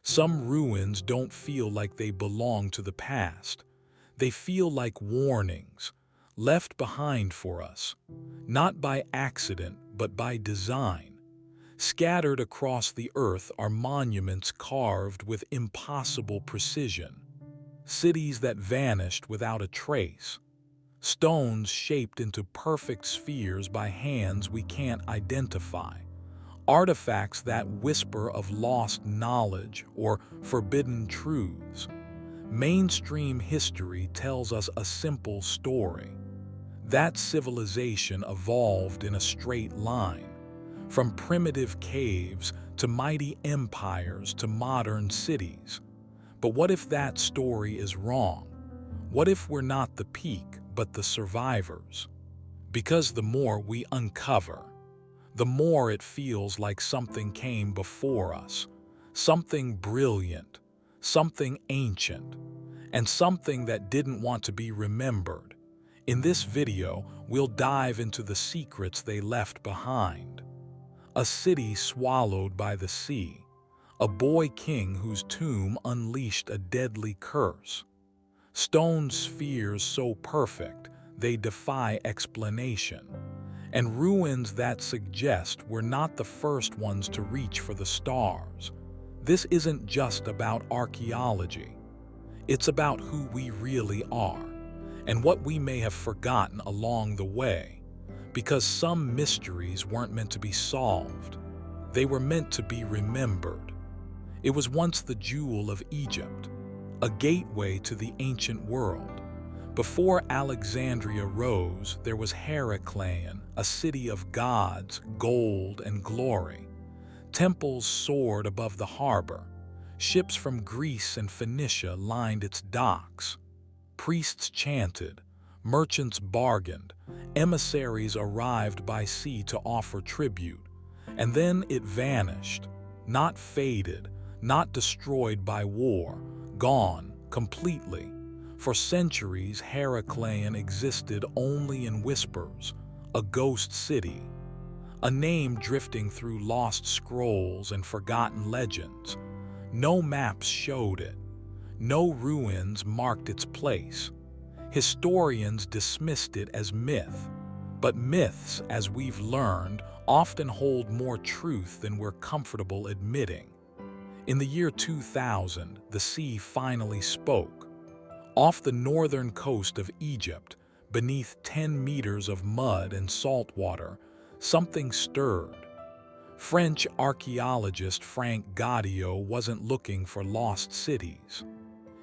Some ruins don't feel like they belong to the past. They feel like warnings, left behind for us, not by accident but by design. Scattered across the earth are monuments carved with impossible precision, cities that vanished without a trace, stones shaped into perfect spheres by hands we can't identify, artifacts that whisper of lost knowledge or forbidden truths. Mainstream history tells us a simple story. That civilization evolved in a straight line, from primitive caves to mighty empires to modern cities. But what if that story is wrong? What if we're not the peak, but the survivors? Because the more we uncover, the more it feels like something came before us, something brilliant, something ancient, and something that didn't want to be remembered. In this video, we'll dive into the secrets they left behind. A city swallowed by the sea, a boy king whose tomb unleashed a deadly curse, stone spheres so perfect they defy explanation, and ruins that suggest we're not the first ones to reach for the stars. This isn't just about archaeology. It's about who we really are, and what we may have forgotten along the way. Because some mysteries weren't meant to be solved. They were meant to be remembered. It was once the jewel of Egypt, a gateway to the ancient world. Before Alexandria rose, there was Heracleion, a city of gods, gold, and glory. Temples soared above the harbor. Ships from Greece and Phoenicia lined its docks. Priests chanted, merchants bargained, emissaries arrived by sea to offer tribute. And then it vanished, not faded, not destroyed by war, gone completely. For centuries, Heracleion existed only in whispers, a ghost city, a name drifting through lost scrolls and forgotten legends. No maps showed it. No ruins marked its place. Historians dismissed it as myth, but myths, as we've learned, often hold more truth than we're comfortable admitting. In the year 2000, the sea finally spoke. Off the northern coast of Egypt, beneath 10 meters of mud and salt water, something stirred. French archaeologist Frank Gaudio wasn't looking for lost cities.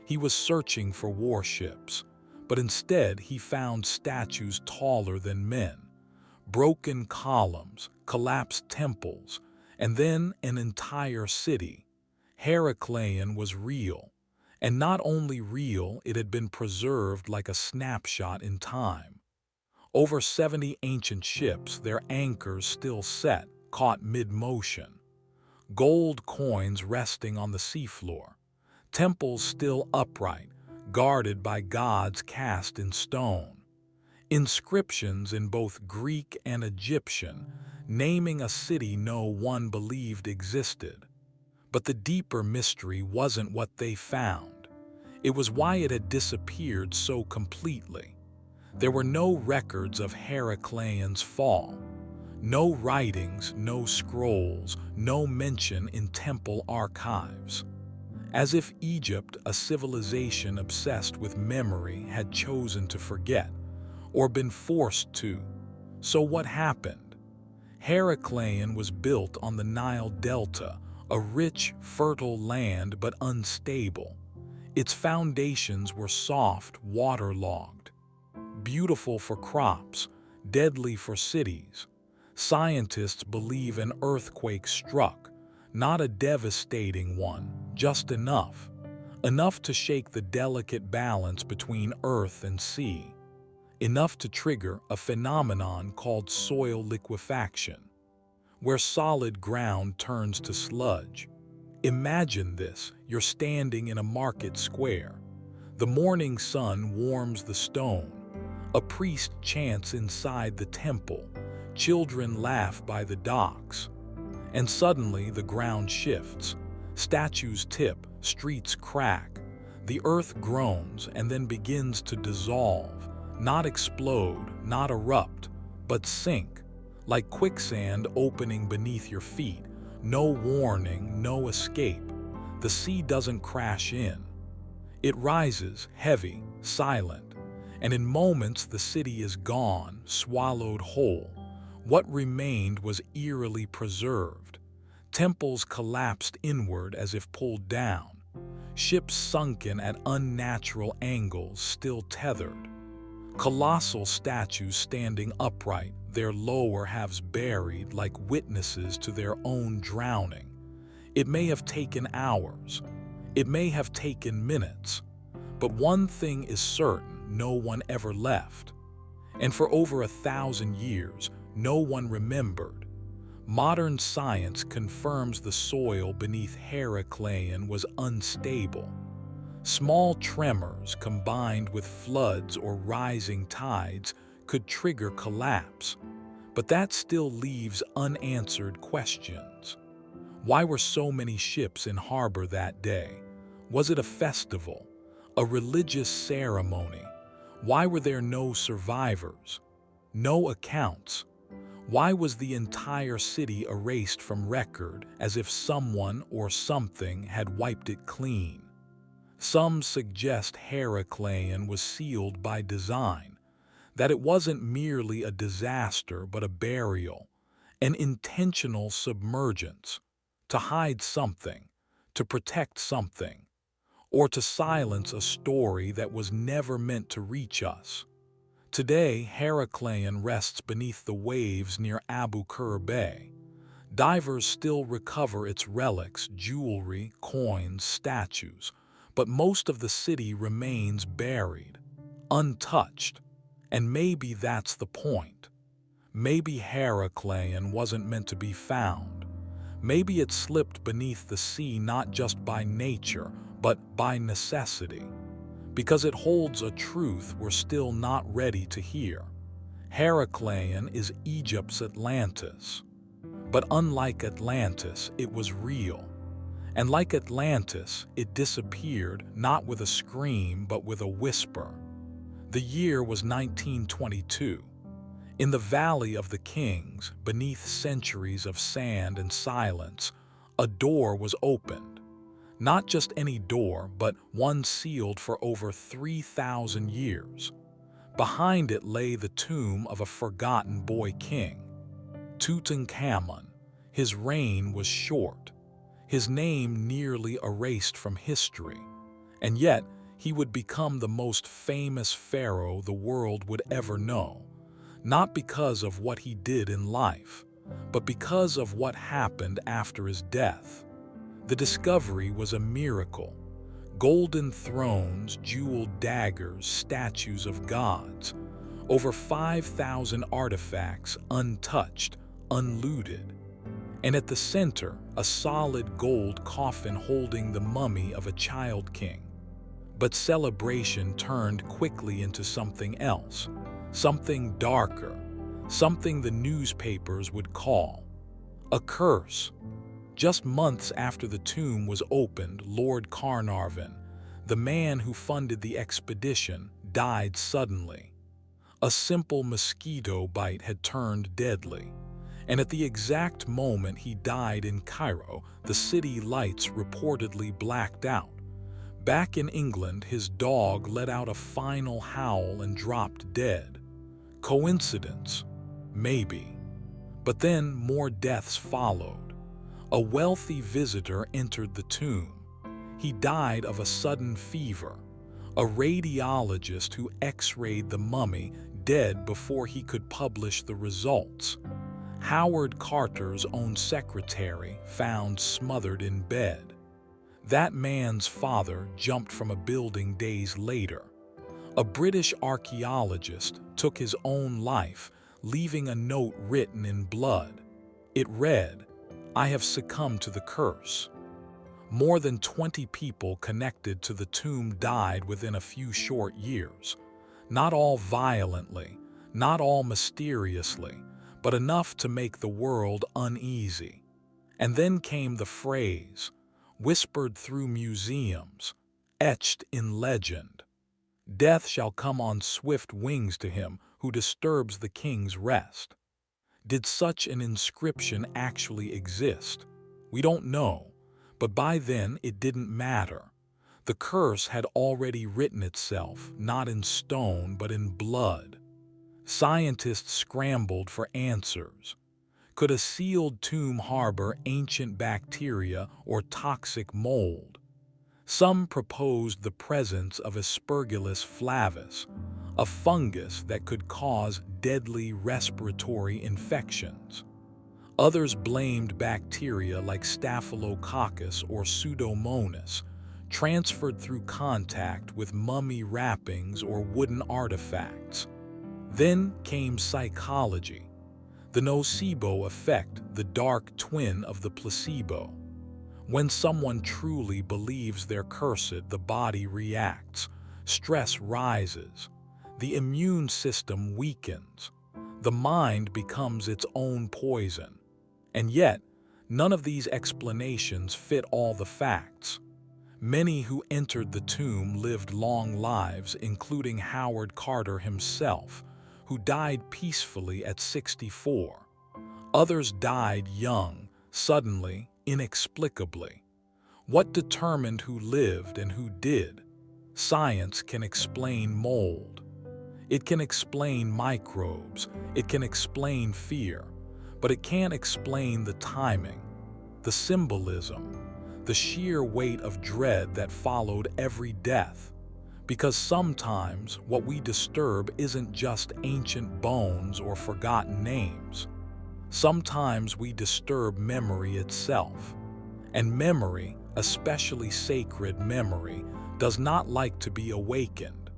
He was searching for warships, but instead he found statues taller than men, broken columns, collapsed temples, and then an entire city. Heracleion was real, and not only real, it had been preserved like a snapshot in time. Over 70 ancient ships, their anchors still set, caught mid-motion. Gold coins resting on the seafloor. Temples still upright, guarded by gods cast in stone. Inscriptions in both Greek and Egyptian, naming a city no one believed existed. But the deeper mystery wasn't what they found. It was why it had disappeared so completely. There were no records of Heracleion's fall. No writings, no scrolls, no mention in temple archives. As if Egypt, a civilization obsessed with memory, had chosen to forget, or been forced to. So what happened? Heracleion was built on the Nile Delta, a rich, fertile land but unstable. Its foundations were soft, waterlogged. Beautiful for crops, deadly for cities. Scientists believe an earthquake struck, not a devastating one, just enough. Enough to shake the delicate balance between earth and sea. Enough to trigger a phenomenon called soil liquefaction, where solid ground turns to sludge. Imagine this, you're standing in a market square. The morning sun warms the stone. A priest chants inside the temple. Children laugh by the docks. And suddenly the ground shifts. Statues tip, streets crack. The earth groans and then begins to dissolve, not explode, not erupt, but sink, like quicksand opening beneath your feet. No warning, no escape. The sea doesn't crash in. It rises, heavy, silent, and in moments the city is gone, swallowed whole. What remained was eerily preserved. Temples collapsed inward as if pulled down. Ships sunken at unnatural angles, still tethered. Colossal statues standing upright, their lower halves buried like witnesses to their own drowning. It may have taken hours. It may have taken minutes. But one thing is certain, no one ever left. And for over 1,000 years, no one remembered. Modern science confirms the soil beneath Heracleion was unstable. Small tremors combined with floods or rising tides could trigger collapse. But that still leaves unanswered questions. Why were so many ships in harbor that day? Was it a festival? A religious ceremony? Why were there no survivors? No accounts? Why was the entire city erased from record as if someone or something had wiped it clean? Some suggest Heracleion was sealed by design, that it wasn't merely a disaster but a burial, an intentional submergence, to hide something, to protect something, or to silence a story that was never meant to reach us. Today, Heracleion rests beneath the waves near Abu Qir Bay. Divers still recover its relics, jewelry, coins, statues, but most of the city remains buried, untouched. And maybe that's the point. Maybe Heracleion wasn't meant to be found. Maybe it slipped beneath the sea not just by nature, but by necessity. Because it holds a truth we're still not ready to hear. Heracleion is Egypt's Atlantis. But unlike Atlantis, it was real. And like Atlantis, it disappeared not with a scream but with a whisper. The year was 1922. In the Valley of the Kings, beneath centuries of sand and silence, a door was opened. Not just any door, but one sealed for over 3,000 years. Behind it lay the tomb of a forgotten boy king, Tutankhamun. His reign was short, his name nearly erased from history, and yet he would become the most famous pharaoh the world would ever know, not because of what he did in life, but because of what happened after his death. The discovery was a miracle. Golden thrones, jeweled daggers, statues of gods. Over 5,000 artifacts untouched, unlooted. And at the center, a solid gold coffin holding the mummy of a child king. But celebration turned quickly into something else, something darker, something the newspapers would call a curse. Just months after the tomb was opened, Lord Carnarvon, the man who funded the expedition, died suddenly. A simple mosquito bite had turned deadly, and at the exact moment he died in Cairo, the city lights reportedly blacked out. Back in England, his dog let out a final howl and dropped dead. Coincidence? Maybe. But then more deaths followed. A wealthy visitor entered the tomb. He died of a sudden fever. A radiologist who x-rayed the mummy dead before he could publish the results. Howard Carter's own secretary found smothered in bed. That man's father jumped from a building days later. A British archaeologist took his own life, leaving a note written in blood. It read, "I have succumbed to the curse." More than 20 people connected to the tomb died within a few short years. Not all violently, not all mysteriously, but enough to make the world uneasy. And then came the phrase, whispered through museums, etched in legend. Death shall come on swift wings to him who disturbs the king's rest. Did such an inscription actually exist? We don't know, but by then it didn't matter. The curse had already written itself, not in stone but in blood. Scientists scrambled for answers. Could a sealed tomb harbor ancient bacteria or toxic mold? Some proposed the presence of Aspergillus flavus, a fungus that could cause deadly respiratory infections. Others blamed bacteria like Staphylococcus or Pseudomonas, transferred through contact with mummy wrappings or wooden artifacts. Then came psychology, the nocebo effect, the dark twin of the placebo. When someone truly believes they're cursed, the body reacts, stress rises, the immune system weakens, the mind becomes its own poison. And yet, none of these explanations fit all the facts. Many who entered the tomb lived long lives, including Howard Carter himself, who died peacefully at 64. Others died young, suddenly, inexplicably. What determined who lived and who did? Science can explain mold. It can explain microbes. It can explain fear. But it can't explain the timing, the symbolism, the sheer weight of dread that followed every death. Because sometimes what we disturb isn't just ancient bones or forgotten names. Sometimes we disturb memory itself. And memory, especially sacred memory, does not like to be awakened.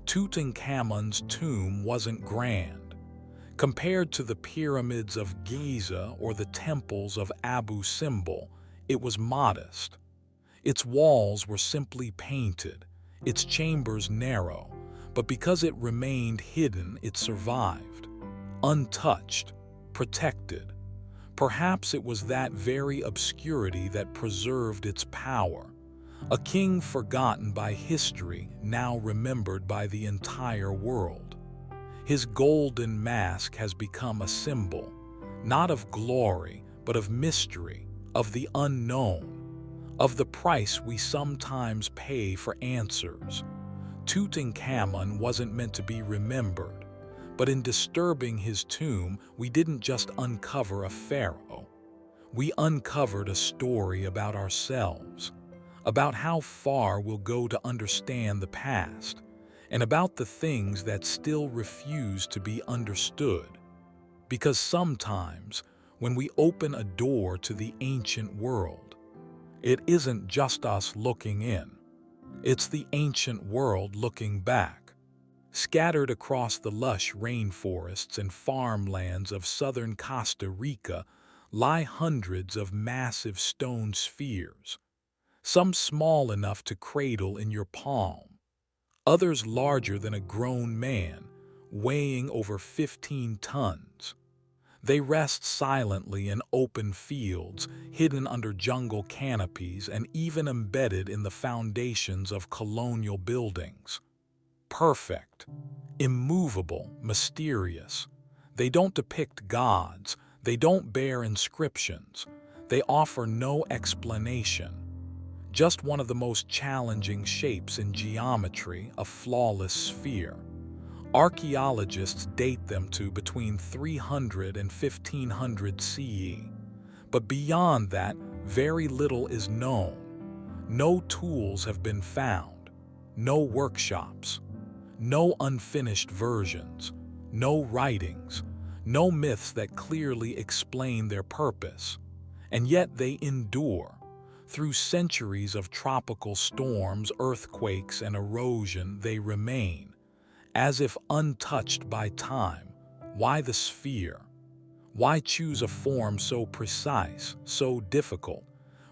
Tutankhamun's tomb wasn't grand. Compared to the pyramids of Giza or the temples of Abu Simbel, it was modest. Its walls were simply painted, its chambers narrow, but because it remained hidden, it survived. Untouched, protected. Perhaps it was that very obscurity that preserved its power. A king forgotten by history, now remembered by the entire world. His golden mask has become a symbol, not of glory, but of mystery, of the unknown, of the price we sometimes pay for answers. Tutankhamun wasn't meant to be remembered, but in disturbing his tomb, we didn't just uncover a pharaoh. We uncovered a story about ourselves, about how far we'll go to understand the past, and about the things that still refuse to be understood. Because sometimes, when we open a door to the ancient world, it isn't just us looking in. It's the ancient world looking back. Scattered across the lush rainforests and farmlands of southern Costa Rica lie hundreds of massive stone spheres, some small enough to cradle in your palm, others larger than a grown man, weighing over 15 tons. They rest silently in open fields, hidden under jungle canopies, and even embedded in the foundations of colonial buildings. Perfect, immovable, mysterious. They don't depict gods, they don't bear inscriptions, they offer no explanation. Just one of the most challenging shapes in geometry, a flawless sphere. Archaeologists date them to between 300 and 1500 CE. But beyond that, very little is known. No tools have been found, no workshops, no unfinished versions, no writings, no myths that clearly explain their purpose. And yet they endure. Through centuries of tropical storms, earthquakes, and erosion, they remain, as if untouched by time. Why the sphere? Why choose a form so precise, so difficult,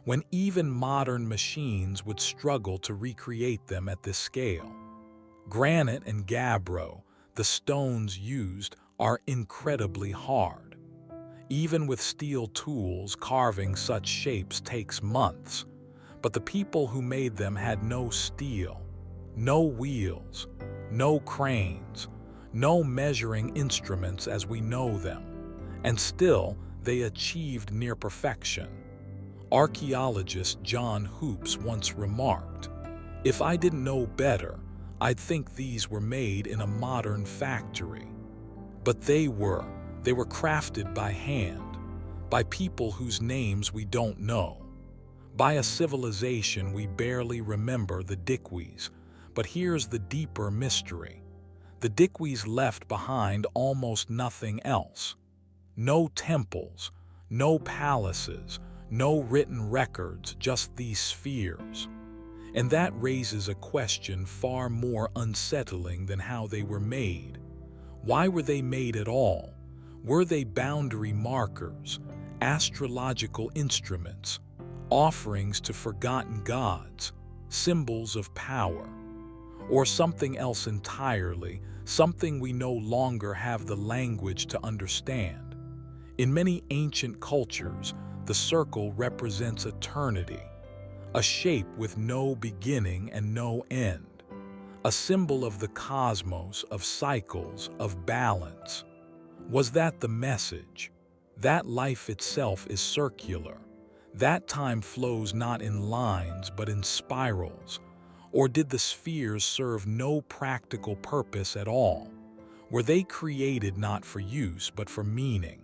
when even modern machines would struggle to recreate them at this scale? Granite and gabbro, the stones used, are incredibly hard. Even with steel tools, carving such shapes takes months. but the people who made them had no steel, no wheels, no cranes, no measuring instruments as we know them, and still they achieved near perfection. Archaeologist John Hoops once remarked, "If I didn't know better, I'd think these were made in a modern factory." But they were crafted by hand, by people whose names we don't know, by a civilization we barely remember, the defies. But here's the deeper mystery. The defies left behind almost nothing else. No temples, no palaces, no written records, just these spheres. And that raises a question far more unsettling than how they were made. Why were they made at all? Were they boundary markers, astrological instruments, offerings to forgotten gods, symbols of power, or something else entirely, something we no longer have the language to understand? In many ancient cultures, the circle represents eternity, a shape with no beginning and no end, a symbol of the cosmos, of cycles, of balance. Was that the message? That life itself is circular, that time flows not in lines but in spirals? Or did the spheres serve no practical purpose at all? Were they created not for use but for meaning?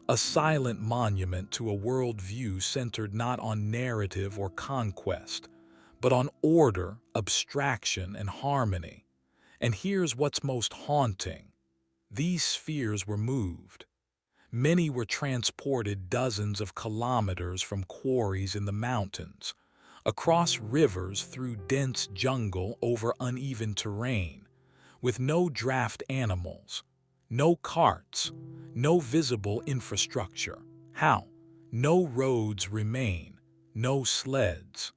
A silent monument to a worldview centered not on narrative or conquest, but on order, abstraction, and harmony. And here's what's most haunting. These spheres were moved. Many were transported dozens of kilometers from quarries in the mountains, across rivers, through dense jungle, over uneven terrain, with no draft animals, no carts, no visible infrastructure. How? No roads remain, no sleds,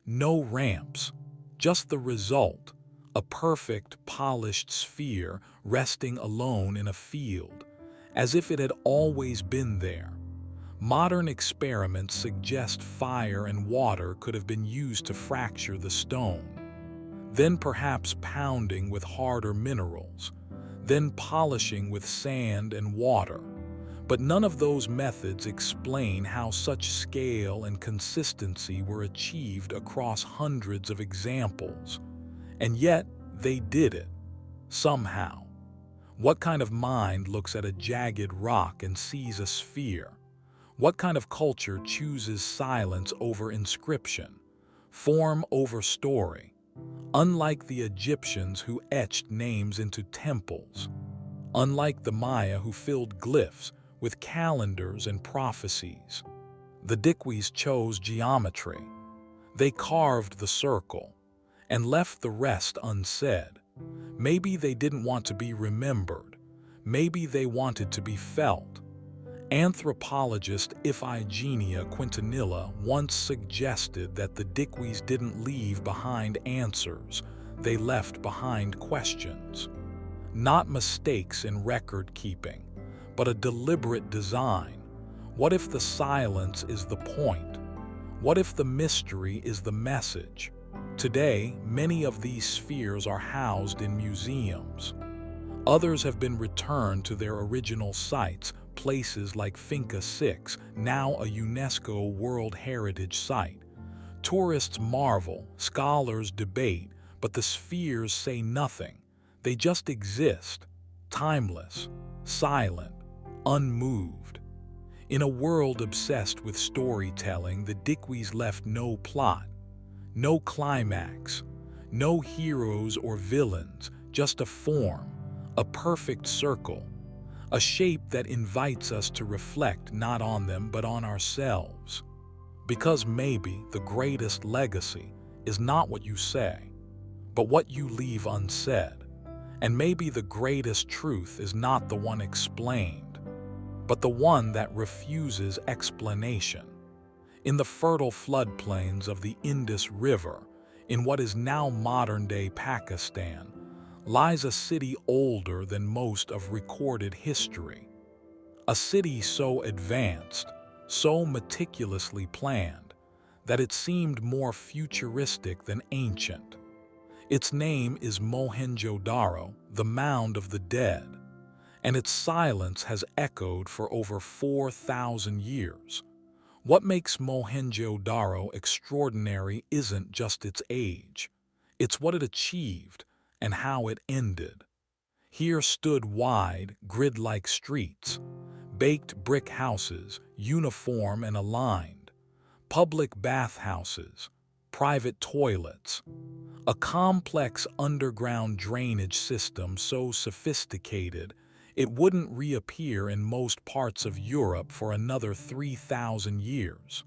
no ramps, just the result, a perfect, polished sphere resting alone in a field, as if it had always been there. Modern experiments suggest fire and water could have been used to fracture the stone, then perhaps pounding with harder minerals, then polishing with sand and water. But none of those methods explain how such scale and consistency were achieved across hundreds of examples. And yet, they did it, somehow. What kind of mind looks at a jagged rock and sees a sphere? What kind of culture chooses silence over inscription, form over story? Unlike the Egyptians who etched names into temples, unlike the Maya who filled glyphs with calendars and prophecies, the defies chose geometry. They carved the circle and left the rest unsaid. Maybe they didn't want to be remembered. Maybe they wanted to be felt. Anthropologist Iphigenia Quintanilla once suggested that the defies didn't leave behind answers, they left behind questions. Not mistakes in record keeping, but a deliberate design. What if the silence is the point? What if the mystery is the message? Today, many of these spheres are housed in museums. Others have been returned to their original sites, places like Finca 6, now a UNESCO World Heritage Site. Tourists marvel, scholars debate, but the spheres say nothing. They just exist, timeless, silent, unmoved. In a world obsessed with storytelling, the defies left no plot, no climax, no heroes or villains, just a form, a perfect circle, a shape that invites us to reflect not on them but on ourselves. Because maybe the greatest legacy is not what you say, but what you leave unsaid. And maybe the greatest truth is not the one explained, but the one that refuses explanation. In the fertile floodplains of the Indus River, in what is now modern-day Pakistan, lies a city older than most of recorded history. A city so advanced, so meticulously planned, that it seemed more futuristic than ancient. Its name is Mohenjo-Daro, the Mound of the Dead, and its silence has echoed for over 4,000 years. What makes Mohenjo-Daro extraordinary isn't just its age. It's what it achieved and how it ended. Here stood wide, grid-like streets, baked brick houses, uniform and aligned, public bathhouses, private toilets, a complex underground drainage system so sophisticated it wouldn't reappear in most parts of Europe for another 3,000 years.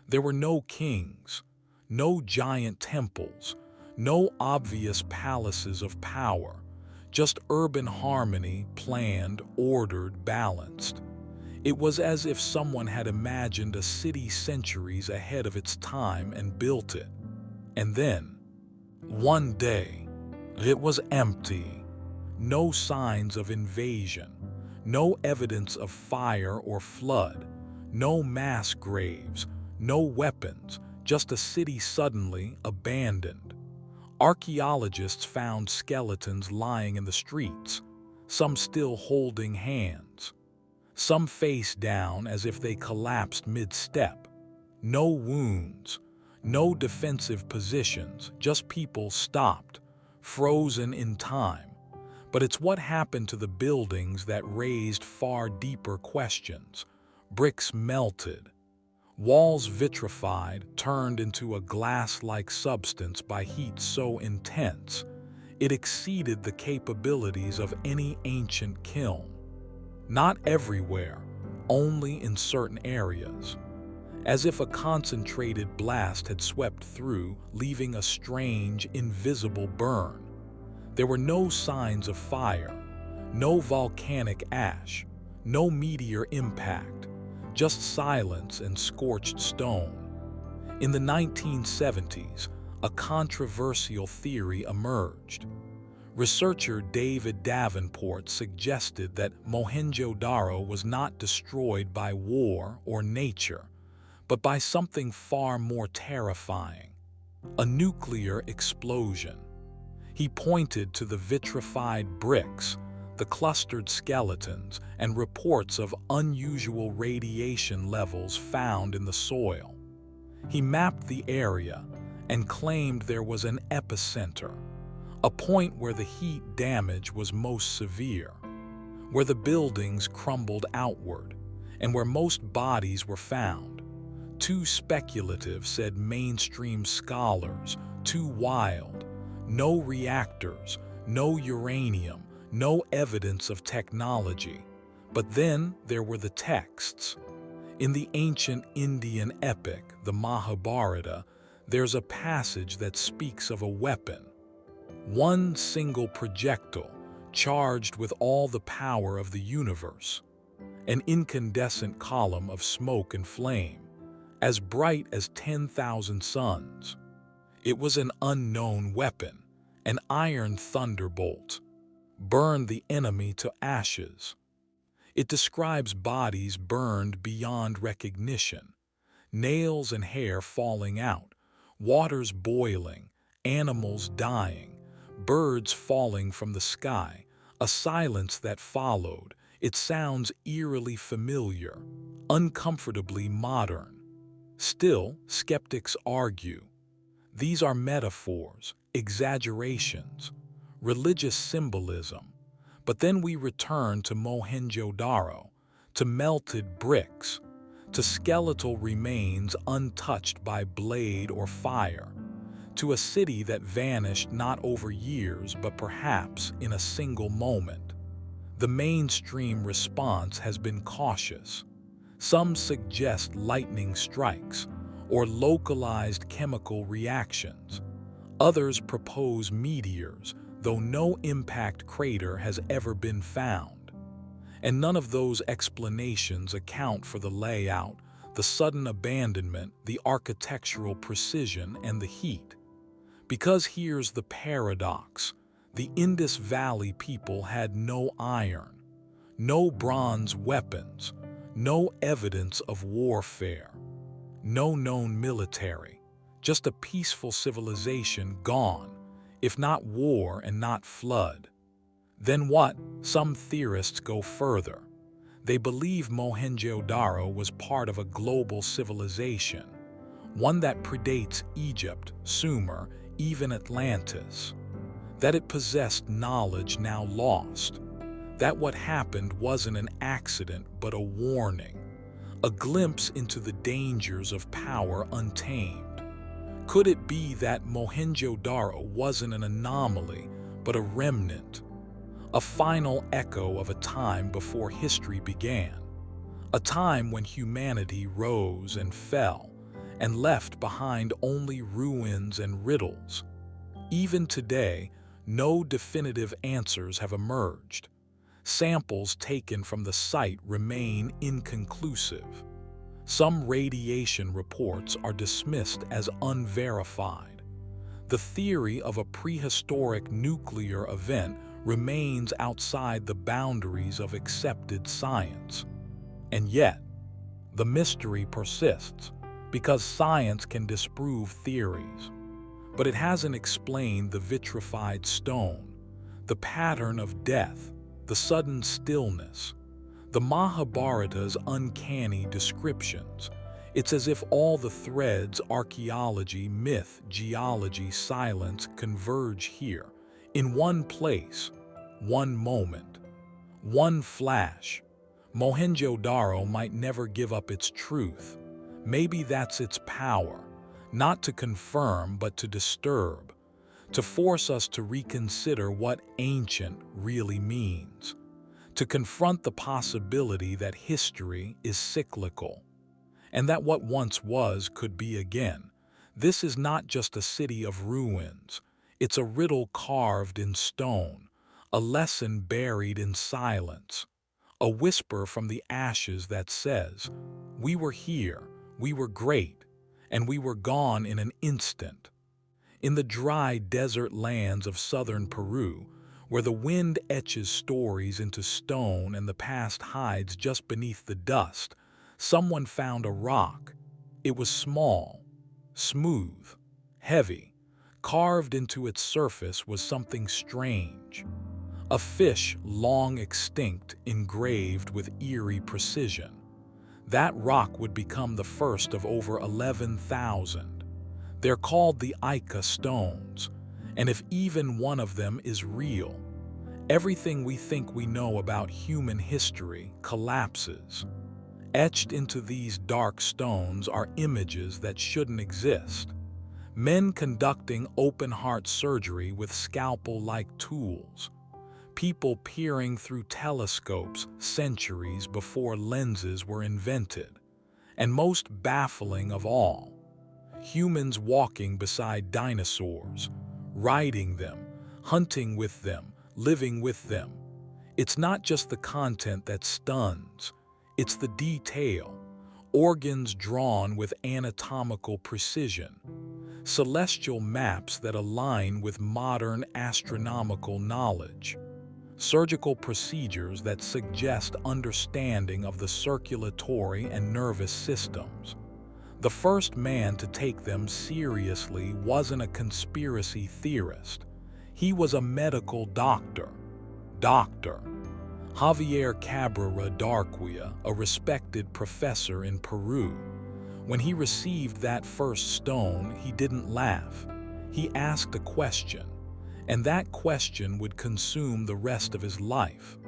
There were no kings, no giant temples, no obvious palaces of power, just urban harmony, planned, ordered, balanced. It was as if someone had imagined a city centuries ahead of its time and built it. And then, one day, it was empty. No signs of invasion, no evidence of fire or flood, no mass graves, no weapons, just a city suddenly abandoned. Archaeologists found skeletons lying in the streets, some still holding hands, some face down as if they collapsed mid-step. No wounds, no defensive positions, just people stopped, frozen in time. But it's what happened to the buildings that raised far deeper questions. Bricks melted, walls vitrified, turned into a glass-like substance by heat so intense it exceeded the capabilities of any ancient kiln. Not everywhere, only in certain areas. As if a concentrated blast had swept through, leaving a strange, invisible burn. There were no signs of fire, no volcanic ash, no meteor impact, just silence and scorched stone. In the 1970s, a controversial theory emerged. Researcher David Davenport suggested that Mohenjo-Daro was not destroyed by war or nature, but by something far more terrifying, a nuclear explosion. He pointed to the vitrified bricks, the clustered skeletons, and reports of unusual radiation levels found in the soil. He mapped the area and claimed there was an epicenter, a point where the heat damage was most severe, where the buildings crumbled outward, and where most bodies were found. Too speculative, said mainstream scholars, too wild. No reactors, no uranium, no evidence of technology. But then there were the texts. In the ancient Indian epic, the Mahabharata, there's a passage that speaks of a weapon. One single projectile, charged with all the power of the universe. An incandescent column of smoke and flame, as bright as 10,000 suns. It was an unknown weapon, an iron thunderbolt, burned the enemy to ashes. It describes bodies burned beyond recognition, nails and hair falling out, waters boiling, animals dying, birds falling from the sky, a silence that followed. It sounds eerily familiar, uncomfortably modern. Still, skeptics argue. These are metaphors, exaggerations, religious symbolism. But then we return to Mohenjo-Daro, to melted bricks, to skeletal remains untouched by blade or fire, to a city that vanished not over years but perhaps in a single moment. The mainstream response has been cautious. Some suggest lightning strikes or localized chemical reactions. Others propose meteors, though no impact crater has ever been found. And none of those explanations account for the layout, the sudden abandonment, the architectural precision, and the heat. Because here's the paradox. The Indus Valley people had no iron, no bronze weapons, no evidence of warfare. No known military, just a peaceful civilization gone, if not war and not flood. Then what? Some theorists go further. They believe Mohenjo-Daro was part of a global civilization, one that predates Egypt, Sumer, even Atlantis. That it possessed knowledge now lost. That what happened wasn't an accident but a warning, a glimpse into the dangers of power untamed. Could it be that Mohenjo-Daro wasn't an anomaly but a remnant? A final echo of a time before history began, a time when humanity rose and fell and left behind only ruins and riddles. Even today, no definitive answers have emerged. Samples taken from the site remain inconclusive. Some radiation reports are dismissed as unverified. The theory of a prehistoric nuclear event remains outside the boundaries of accepted science. And yet, the mystery persists because science can disprove theories. But it hasn't explained the vitrified stone, the pattern of death, the sudden stillness, the Mahabharata's uncanny descriptions. It's as if all the threads, archaeology, myth, geology, science, converge here, in one place, one moment, one flash. Mohenjo-Daro might never give up its truth. Maybe that's its power, not to confirm but to disturb, to force us to reconsider what ancient really means, to confront the possibility that history is cyclical, and that what once was could be again. This is not just a city of ruins. It's a riddle carved in stone, a lesson buried in silence, a whisper from the ashes that says, "We were here, we were great, and we were gone in an instant." In the dry desert lands of southern Peru, where the wind etches stories into stone and the past hides just beneath the dust, someone found a rock. It was small, smooth, heavy. Carved into its surface was something strange. A fish long extinct engraved with eerie precision. That rock would become the first of over 11,000. They're called the Ica stones, and if even one of them is real, everything we think we know about human history collapses. Etched into these dark stones are images that shouldn't exist. Men conducting open-heart surgery with scalpel-like tools. People peering through telescopes centuries before lenses were invented. And most baffling of all, humans walking beside dinosaurs, riding them, hunting with them, living with them. It's not just the content that stuns, it's the detail. Organs drawn with anatomical precision. Celestial maps that align with modern astronomical knowledge. Surgical procedures that suggest understanding of the circulatory and nervous systems. The first man to take them seriously wasn't a conspiracy theorist. He was a medical doctor. Dr. Javier Cabrera Darquia, a respected professor in Peru. When he received that first stone, he didn't laugh. He asked a question, and that question would consume the rest of his life.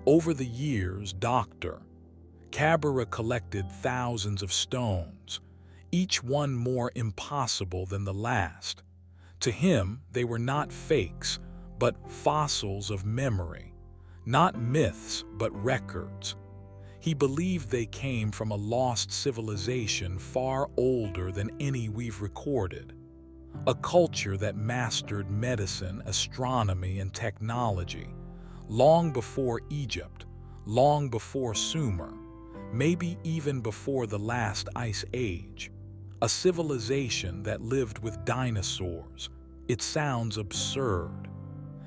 Over the years, Dr. Cabrera collected thousands of stones, each one more impossible than the last. To him, they were not fakes, but fossils of memory, not myths, but records. He believed they came from a lost civilization far older than any we've recorded. A culture that mastered medicine, astronomy, and technology, long before Egypt, long before Sumer, maybe even before the last ice age. A civilization that lived with dinosaurs. It sounds absurd.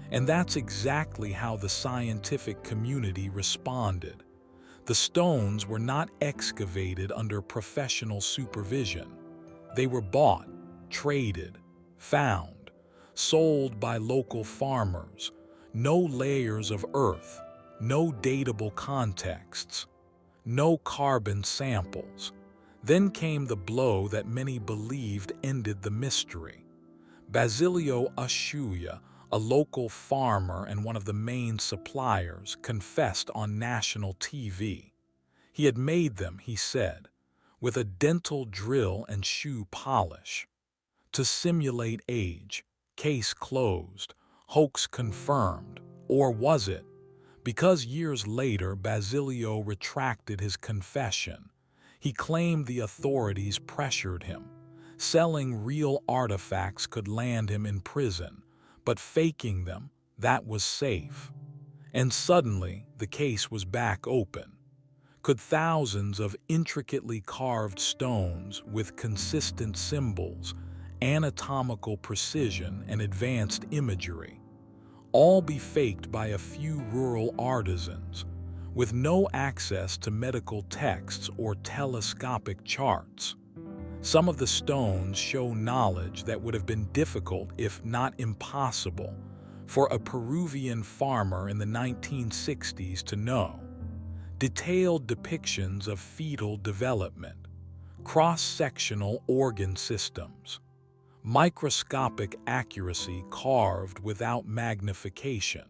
And that's exactly how the scientific community responded. The stones were not excavated under professional supervision. They were bought, traded, found, sold by local farmers. No layers of earth, no datable contexts, no carbon samples. Then came the blow that many believed ended the mystery. Basilio Asciuga, a local farmer and one of the main suppliers, confessed on national TV. He had made them, he said, with a dental drill and shoe polish. To simulate age, case closed, hoax confirmed, or was it? Because years later Basilio retracted his confession. He claimed the authorities pressured him. Selling real artifacts could land him in prison, but faking them, that was safe. And suddenly, the case was back open. Could thousands of intricately carved stones with consistent symbols, anatomical precision, and advanced imagery all be faked by a few rural artisans, with no access to medical texts or telescopic charts? Some of the stones show knowledge that would have been difficult, if not impossible, for a Peruvian farmer in the 1960s to know. Detailed depictions of fetal development, cross-sectional organ systems, microscopic accuracy carved without magnification.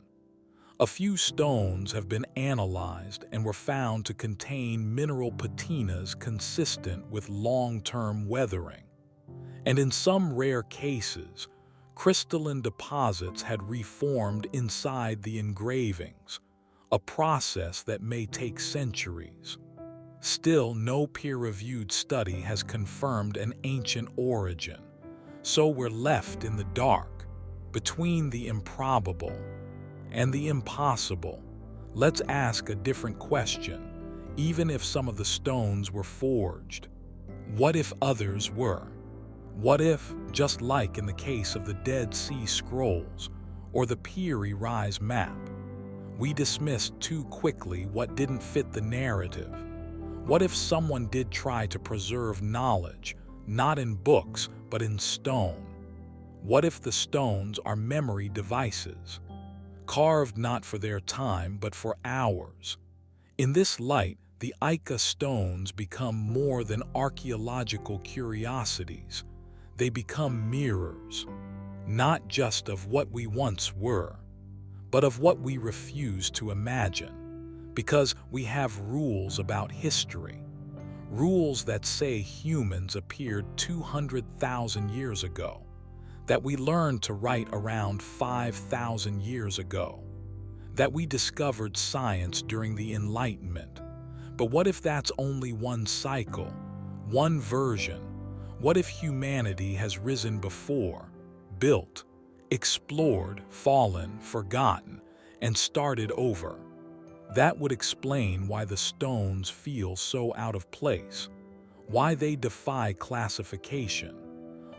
A few stones have been analyzed and were found to contain mineral patinas consistent with long-term weathering. And in some rare cases, crystalline deposits had reformed inside the engravings, a process that may take centuries. Still, no peer-reviewed study has confirmed an ancient origin, so we're left in the dark, between the improbable and the impossible. Let's ask a different question. Even if some of the stones were forged, what if others were? What if, just like in the case of the Dead Sea Scrolls or the Piri Rise map, we dismissed too quickly what didn't fit the narrative? What if someone did try to preserve knowledge, not in books, but in stone? What if the stones are memory devices, carved not for their time but for ours? In this light, the Ica stones become more than archaeological curiosities. They become mirrors, not just of what we once were, but of what we refuse to imagine, because we have rules about history, rules that say humans appeared 200,000 years ago, that we learned to write around 5,000 years ago, that we discovered science during the Enlightenment. But what if that's only one cycle, one version? What if humanity has risen before, built, explored, fallen, forgotten, and started over? That would explain why the stones feel so out of place, why they defy classification,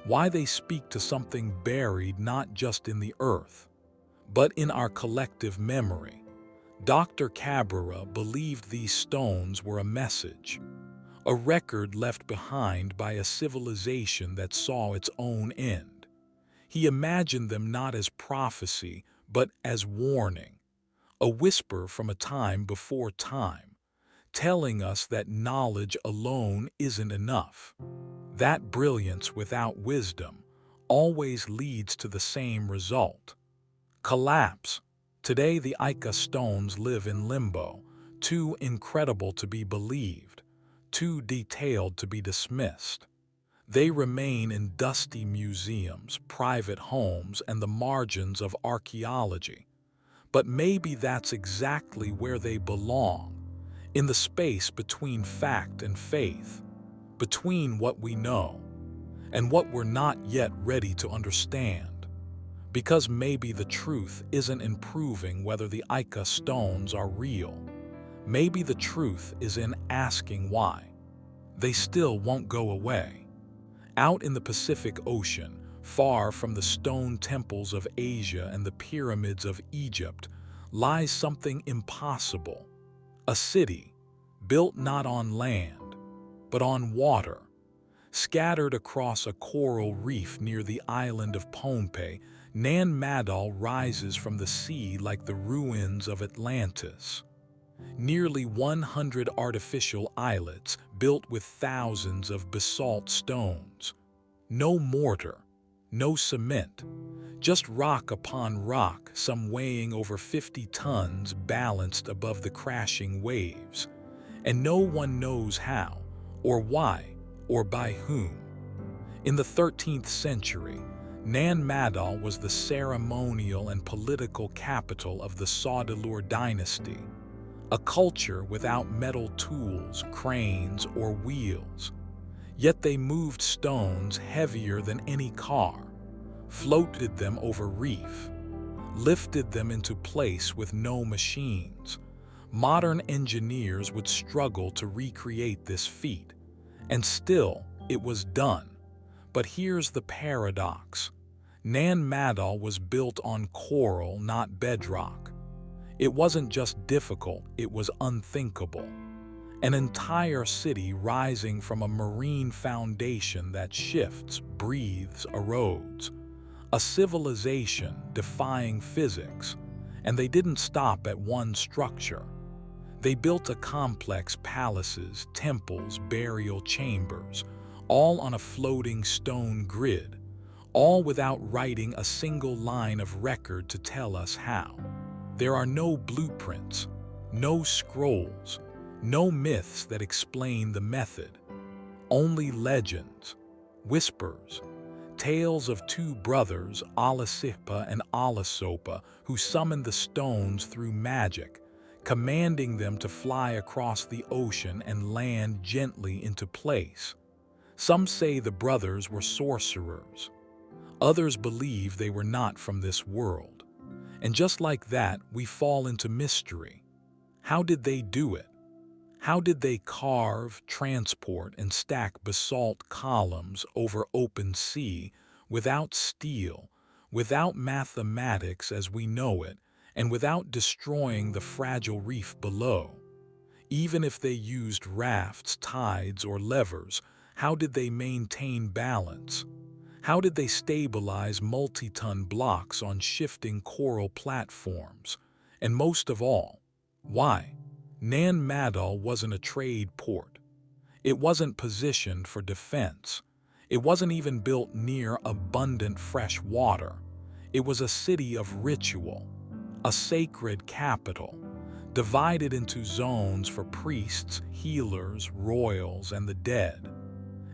why they speak to something buried not just in the earth, but in our collective memory. Dr. Cabrera believed these stones were a message, a record left behind by a civilization that saw its own end. He imagined them not as prophecy, but as warning, a whisper from a time before time, telling us that knowledge alone isn't enough, that brilliance without wisdom always leads to the same result: collapse. Today, the Ica stones live in limbo, too incredible to be believed, too detailed to be dismissed. They remain in dusty museums, private homes, and the margins of archaeology. But maybe that's exactly where they belong, in the space between fact and faith, between what we know and what we're not yet ready to understand. Because maybe the truth isn't in proving whether the Ica stones are real. Maybe the truth is in asking why. They still won't go away. Out in the Pacific Ocean, far from the stone temples of Asia and the pyramids of Egypt, lies something impossible. A city, built not on land, but on water. Scattered across a coral reef near the island of Pohnpei, Nan Madol rises from the sea like the ruins of Atlantis. Nearly 100 artificial islets built with thousands of basalt stones. No mortar, no cement, just rock upon rock, some weighing over 50 tons balanced above the crashing waves. And no one knows how, or why, or by whom. In the 13th century, Nan Madol was the ceremonial and political capital of the Saudeleur dynasty, a culture without metal tools, cranes, or wheels. Yet they moved stones heavier than any car, floated them over reef, lifted them into place with no machines. Modern engineers would struggle to recreate this feat, and still it was done. But here's the paradox. Nan Madol was built on coral, not bedrock. It wasn't just difficult, it was unthinkable. An entire city rising from a marine foundation that shifts, breathes, erodes. A civilization defying physics. And they didn't stop at one structure. They built a complex palaces, temples, burial chambers, all on a floating stone grid, all without writing a single line of record to tell us how. There are no blueprints, no scrolls, no myths that explain the method. Only legends, whispers, tales of two brothers, Alasipa and Alasopa, who summoned the stones through magic, commanding them to fly across the ocean and land gently into place. Some say the brothers were sorcerers. Others believe they were not from this world. And just like that, we fall into mystery. How did they do it? How did they carve, transport, and stack basalt columns over open sea without steel, without mathematics as we know it, and without destroying the fragile reef below? Even if they used rafts, tides, or levers, how did they maintain balance? How did they stabilize multi-ton blocks on shifting coral platforms? And most of all, why? Nan Madol wasn't a trade port. It wasn't positioned for defense. It wasn't even built near abundant fresh water. It was a city of ritual, a sacred capital, divided into zones for priests, healers, royals, and the dead.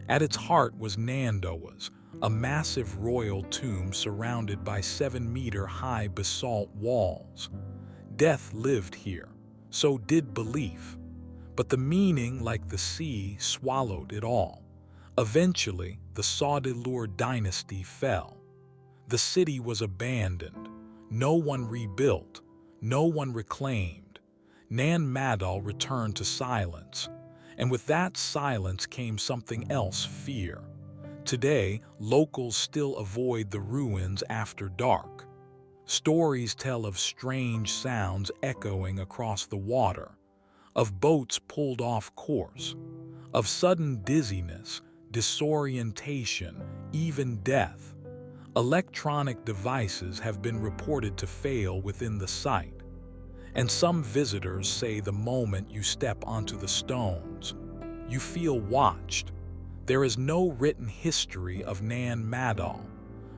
At its heart was Nandoas, a massive royal tomb surrounded by 7-meter-high basalt walls. Death lived here, so did belief. But the meaning, like the sea, swallowed it all. Eventually, the Saudeleur dynasty fell. The city was abandoned. No one rebuilt. No one reclaimed. Nan Madol returned to silence. And with that silence came something else, fear. Today, locals still avoid the ruins after dark. Stories tell of strange sounds echoing across the water, of boats pulled off course, of sudden dizziness, disorientation, even death. Electronic devices have been reported to fail within the site. And some visitors say the moment you step onto the stones, you feel watched. There is no written history of Nan Madol,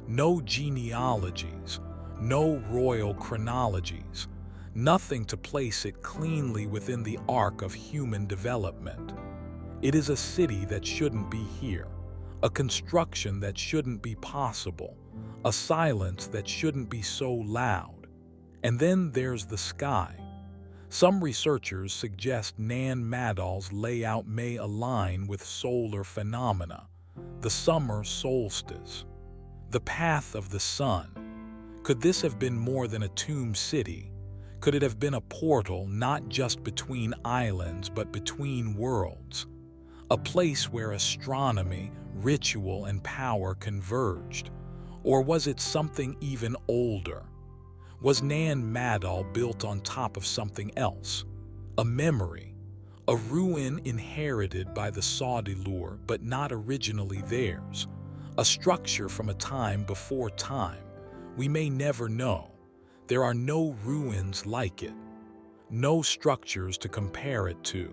no genealogies, no royal chronologies, nothing to place it cleanly within the arc of human development. It is a city that shouldn't be here, a construction that shouldn't be possible, a silence that shouldn't be so loud. And then there's the sky. Some researchers suggest Nan Madol's layout may align with solar phenomena, the summer solstice, the path of the sun. Could this have been more than a tomb city? Could it have been a portal not just between islands but between worlds? A place where astronomy, ritual, and power converged? Or was it something even older? Was Nan Madol built on top of something else? A memory? A ruin inherited by the Saudi but not originally theirs. A structure from a time before time. We may never know. There are no ruins like it. No structures to compare it to.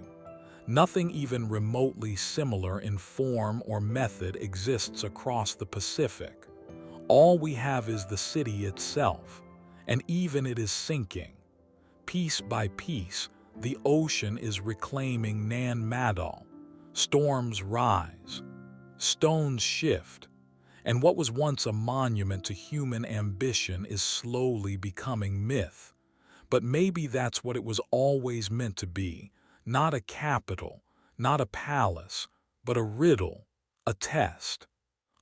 Nothing even remotely similar in form or method exists across the Pacific. All we have is the city itself, and even it is sinking. Piece by piece, the ocean is reclaiming Nan Madol. Storms rise, stones shift, and what was once a monument to human ambition is slowly becoming myth. But maybe that's what it was always meant to be. Not a capital, not a palace, but a riddle, a test.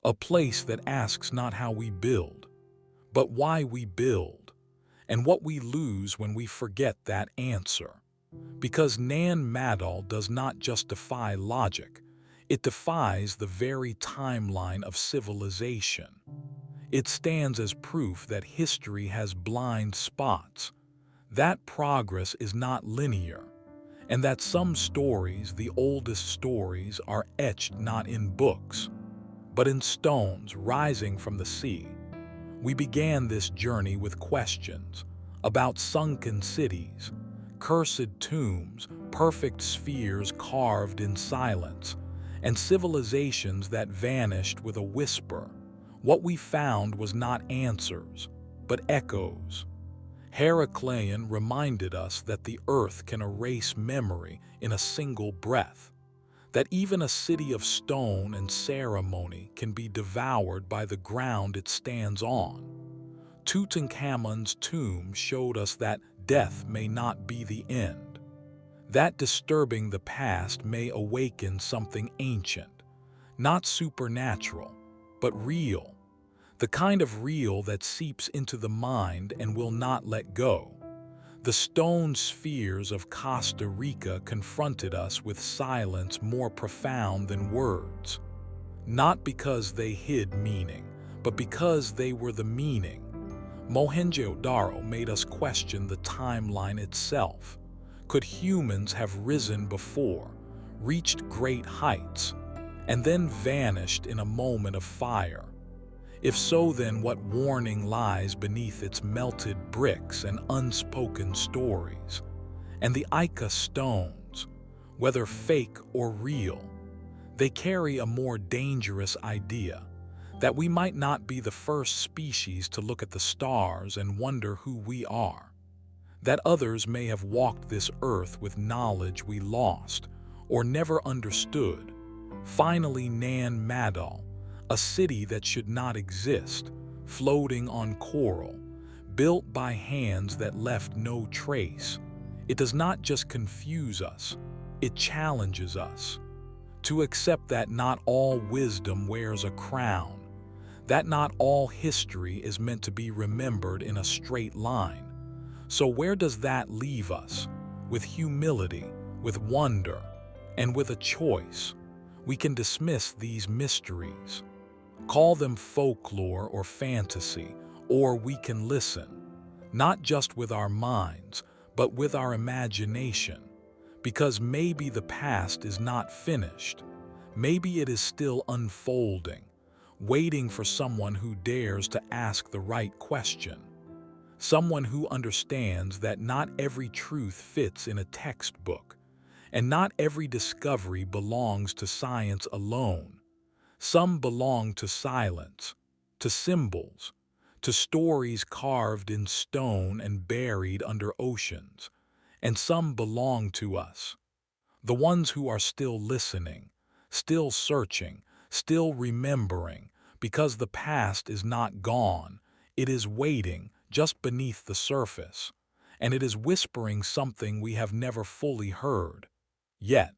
A place that asks not how we build, but why we build, and what we lose when we forget that answer. Because Nan Madol does not just defy logic, it defies the very timeline of civilization. It stands as proof that history has blind spots, that progress is not linear, and that some stories, the oldest stories, are etched not in books, but in stones rising from the sea. We began this journey with questions about sunken cities, cursed tombs, perfect spheres carved in silence, and civilizations that vanished with a whisper. What we found was not answers, but echoes. Heracleion reminded us that the earth can erase memory in a single breath, that even a city of stone and ceremony can be devoured by the ground it stands on. Tutankhamun's tomb showed us that death may not be the end, that disturbing the past may awaken something ancient, not supernatural, but real. The kind of real that seeps into the mind and will not let go. The stone spheres of Costa Rica confronted us with silence more profound than words. Not because they hid meaning, but because they were the meaning. Mohenjo-Daro made us question the timeline itself. Could humans have risen before, reached great heights, and then vanished in a moment of fire? If so, then what warning lies beneath its melted bricks and unspoken stories? And the Ica stones, whether fake or real, they carry a more dangerous idea, that we might not be the first species to look at the stars and wonder who we are, that others may have walked this earth with knowledge we lost or never understood. Finally, Nan Madol, a city that should not exist, floating on coral, built by hands that left no trace. It does not just confuse us, it challenges us to accept that not all wisdom wears a crown, that not all history is meant to be remembered in a straight line. So where does that leave us? With humility, with wonder, and with a choice. We can dismiss these mysteries, call them folklore or fantasy, or we can listen, not just with our minds, but with our imagination, because maybe the past is not finished. Maybe it is still unfolding, waiting for someone who dares to ask the right question. Someone who understands that not every truth fits in a textbook, and not every discovery belongs to science alone. Some belong to silence, to symbols, to stories carved in stone and buried under oceans, and some belong to us, the ones who are still listening, still searching, still remembering, because the past is not gone, it is waiting just beneath the surface, and it is whispering something we have never fully heard yet.